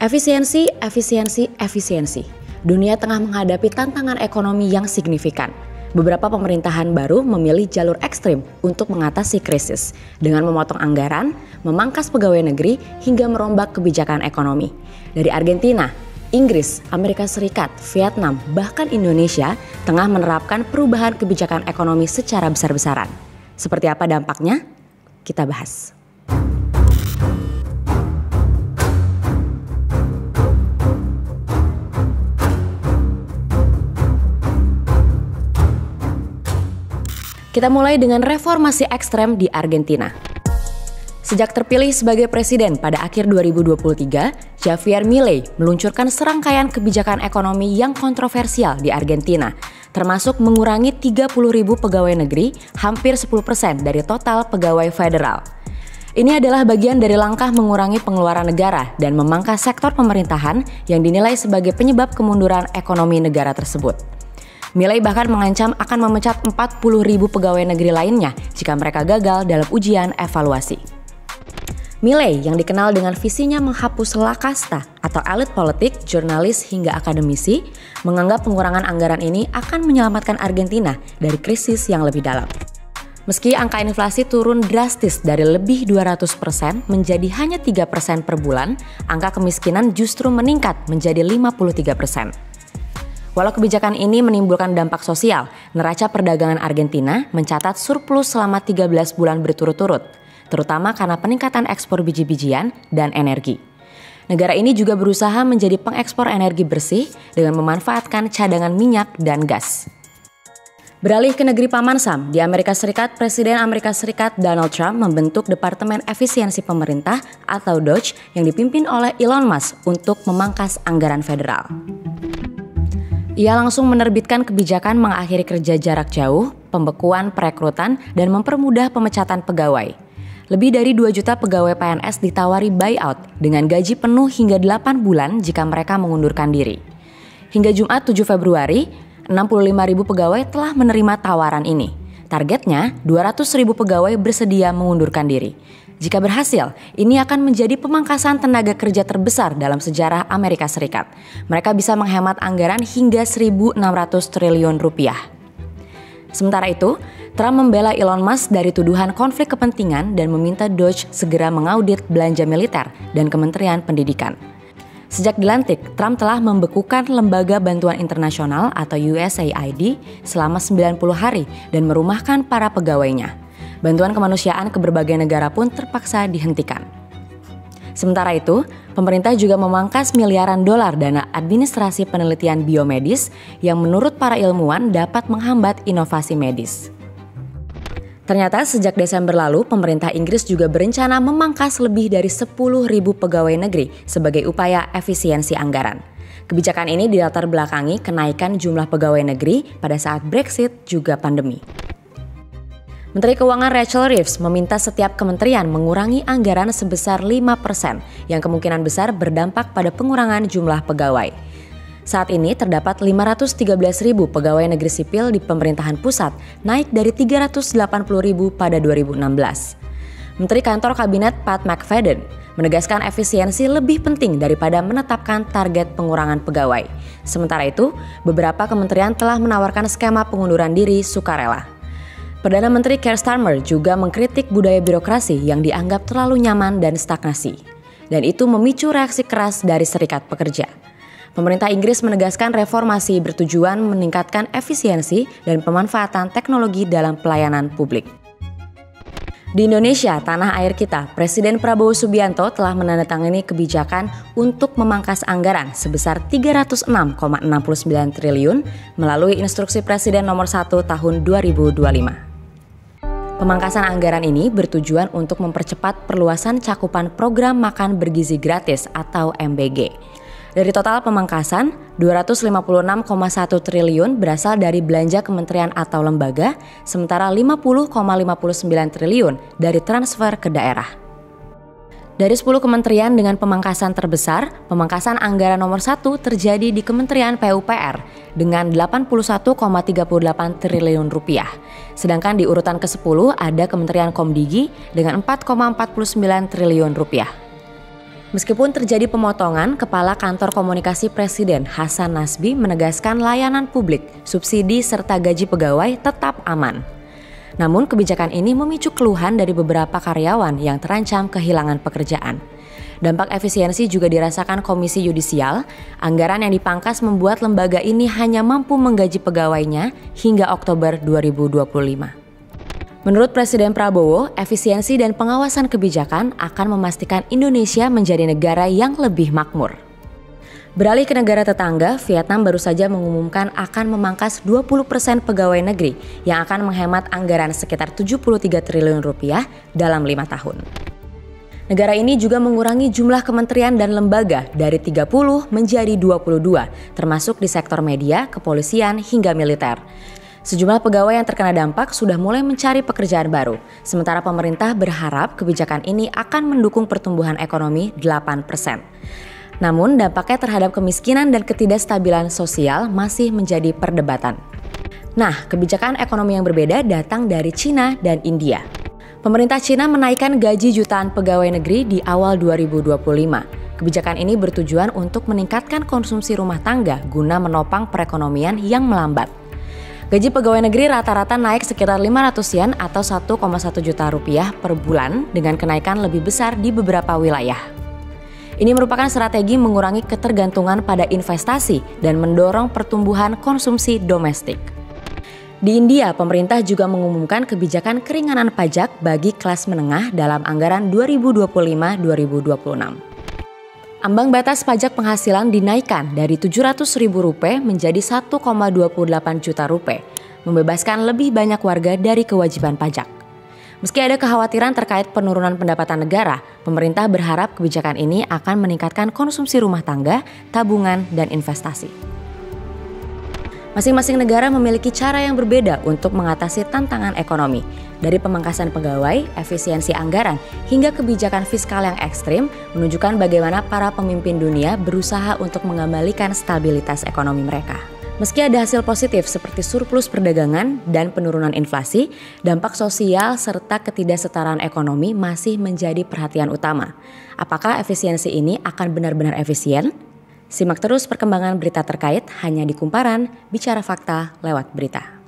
Efisiensi, efisiensi, efisiensi. Dunia tengah menghadapi tantangan ekonomi yang signifikan. Beberapa pemerintahan baru memilih jalur ekstrim untuk mengatasi krisis dengan memotong anggaran, memangkas pegawai negeri, hingga merombak kebijakan ekonomi. Dari Argentina, Inggris, Amerika Serikat, Vietnam, bahkan Indonesia tengah menerapkan perubahan kebijakan ekonomi secara besar-besaran. Seperti apa dampaknya? Kita bahas. Kita mulai dengan reformasi ekstrem di Argentina. Sejak terpilih sebagai presiden pada akhir 2023, Javier Milei meluncurkan serangkaian kebijakan ekonomi yang kontroversial di Argentina, termasuk mengurangi 30.000 pegawai negeri, hampir 10% dari total pegawai federal. Ini adalah bagian dari langkah mengurangi pengeluaran negara dan memangkas sektor pemerintahan yang dinilai sebagai penyebab kemunduran ekonomi negara tersebut. Milei bahkan mengancam akan memecat 40.000 pegawai negeri lainnya jika mereka gagal dalam ujian evaluasi. Milei yang dikenal dengan visinya menghapus la kasta atau elit politik, jurnalis hingga akademisi, menganggap pengurangan anggaran ini akan menyelamatkan Argentina dari krisis yang lebih dalam. Meski angka inflasi turun drastis dari lebih 200% menjadi hanya 3% per bulan, angka kemiskinan justru meningkat menjadi 53%. Walau kebijakan ini menimbulkan dampak sosial, neraca perdagangan Argentina mencatat surplus selama 13 bulan berturut-turut, terutama karena peningkatan ekspor biji-bijian dan energi. Negara ini juga berusaha menjadi pengekspor energi bersih dengan memanfaatkan cadangan minyak dan gas. Beralih ke negeri Paman Sam, di Amerika Serikat, Presiden Amerika Serikat Donald Trump membentuk Departemen Efisiensi Pemerintah atau DOGE yang dipimpin oleh Elon Musk untuk memangkas anggaran federal. Ia langsung menerbitkan kebijakan mengakhiri kerja jarak jauh, pembekuan perekrutan, dan mempermudah pemecatan pegawai. Lebih dari 2 juta pegawai PNS ditawari buyout dengan gaji penuh hingga 8 bulan jika mereka mengundurkan diri. Hingga Jumat 7 Februari, 65.000 pegawai telah menerima tawaran ini. Targetnya, 200.000 pegawai bersedia mengundurkan diri. Jika berhasil, ini akan menjadi pemangkasan tenaga kerja terbesar dalam sejarah Amerika Serikat. Mereka bisa menghemat anggaran hingga 1.600 triliun rupiah. Sementara itu, Trump membela Elon Musk dari tuduhan konflik kepentingan dan meminta DOGE segera mengaudit belanja militer dan Kementerian Pendidikan. Sejak dilantik, Trump telah membekukan Lembaga Bantuan Internasional atau USAID selama 90 hari dan merumahkan para pegawainya. Bantuan kemanusiaan ke berbagai negara pun terpaksa dihentikan. Sementara itu, pemerintah juga memangkas miliaran dolar dana administrasi penelitian biomedis yang menurut para ilmuwan dapat menghambat inovasi medis. Ternyata sejak Desember lalu, pemerintah Inggris juga berencana memangkas lebih dari 10.000 pegawai negeri sebagai upaya efisiensi anggaran. Kebijakan ini dilatar belakangi kenaikan jumlah pegawai negeri pada saat Brexit juga pandemi. Menteri Keuangan Rachel Reeves meminta setiap kementerian mengurangi anggaran sebesar 5% yang kemungkinan besar berdampak pada pengurangan jumlah pegawai. Saat ini terdapat 513.000 pegawai negeri sipil di pemerintahan pusat, naik dari 380.000 pada 2016. Menteri Kantor Kabinet Pat McFadden menegaskan efisiensi lebih penting daripada menetapkan target pengurangan pegawai. Sementara itu, beberapa kementerian telah menawarkan skema pengunduran diri sukarela. Perdana Menteri Keir Starmer juga mengkritik budaya birokrasi yang dianggap terlalu nyaman dan stagnasi. Dan itu memicu reaksi keras dari serikat pekerja. Pemerintah Inggris menegaskan reformasi bertujuan meningkatkan efisiensi dan pemanfaatan teknologi dalam pelayanan publik. Di Indonesia, tanah air kita, Presiden Prabowo Subianto telah menandatangani kebijakan untuk memangkas anggaran sebesar 306,69 triliun melalui Instruksi Presiden Nomor 1 Tahun 2025. Pemangkasan anggaran ini bertujuan untuk mempercepat perluasan cakupan program makan bergizi gratis atau MBG. Dari total pemangkasan, 256,1 triliun berasal dari belanja kementerian atau lembaga, sementara 50,59 triliun dari transfer ke daerah. Dari 10 kementerian dengan pemangkasan terbesar, pemangkasan anggaran nomor 1 terjadi di Kementerian PUPR dengan 81,38 triliun rupiah. Sedangkan di urutan ke-10 ada Kementerian Komdigi dengan 4,49 triliun rupiah. Meskipun terjadi pemotongan, Kepala Kantor Komunikasi Presiden Hasan Nasbi menegaskan layanan publik, subsidi serta gaji pegawai tetap aman. Namun kebijakan ini memicu keluhan dari beberapa karyawan yang terancam kehilangan pekerjaan. Dampak efisiensi juga dirasakan Komisi Yudisial. Anggaran yang dipangkas membuat lembaga ini hanya mampu menggaji pegawainya hingga Oktober 2025. Menurut Presiden Prabowo, efisiensi dan pengawasan kebijakan akan memastikan Indonesia menjadi negara yang lebih makmur. Beralih ke negara tetangga, Vietnam baru saja mengumumkan akan memangkas 20% pegawai negeri yang akan menghemat anggaran sekitar 73 triliun rupiah dalam 5 tahun. Negara ini juga mengurangi jumlah kementerian dan lembaga dari 30 menjadi 22, termasuk di sektor media, kepolisian, hingga militer. Sejumlah pegawai yang terkena dampak sudah mulai mencari pekerjaan baru, sementara pemerintah berharap kebijakan ini akan mendukung pertumbuhan ekonomi 8%. Namun dampaknya terhadap kemiskinan dan ketidakstabilan sosial masih menjadi perdebatan. Nah, kebijakan ekonomi yang berbeda datang dari China dan India. Pemerintah Cina menaikkan gaji jutaan pegawai negeri di awal 2025. Kebijakan ini bertujuan untuk meningkatkan konsumsi rumah tangga guna menopang perekonomian yang melambat. Gaji pegawai negeri rata-rata naik sekitar 500 yen atau 1,1 juta rupiah per bulan dengan kenaikan lebih besar di beberapa wilayah. Ini merupakan strategi mengurangi ketergantungan pada investasi dan mendorong pertumbuhan konsumsi domestik. Di India, pemerintah juga mengumumkan kebijakan keringanan pajak bagi kelas menengah dalam anggaran 2025-2026. Ambang batas pajak penghasilan dinaikkan dari Rp700.000 menjadi Rp1,28 juta, membebaskan lebih banyak warga dari kewajiban pajak. Meski ada kekhawatiran terkait penurunan pendapatan negara, pemerintah berharap kebijakan ini akan meningkatkan konsumsi rumah tangga, tabungan, dan investasi. Masing-masing negara memiliki cara yang berbeda untuk mengatasi tantangan ekonomi. Dari pemangkasan pegawai, efisiensi anggaran, hingga kebijakan fiskal yang ekstrim menunjukkan bagaimana para pemimpin dunia berusaha untuk mengembalikan stabilitas ekonomi mereka. Meski ada hasil positif seperti surplus perdagangan dan penurunan inflasi, dampak sosial serta ketidaksetaraan ekonomi masih menjadi perhatian utama. Apakah efisiensi ini akan benar-benar efisien? Simak terus perkembangan berita terkait hanya di Kumparan, bicara fakta lewat berita.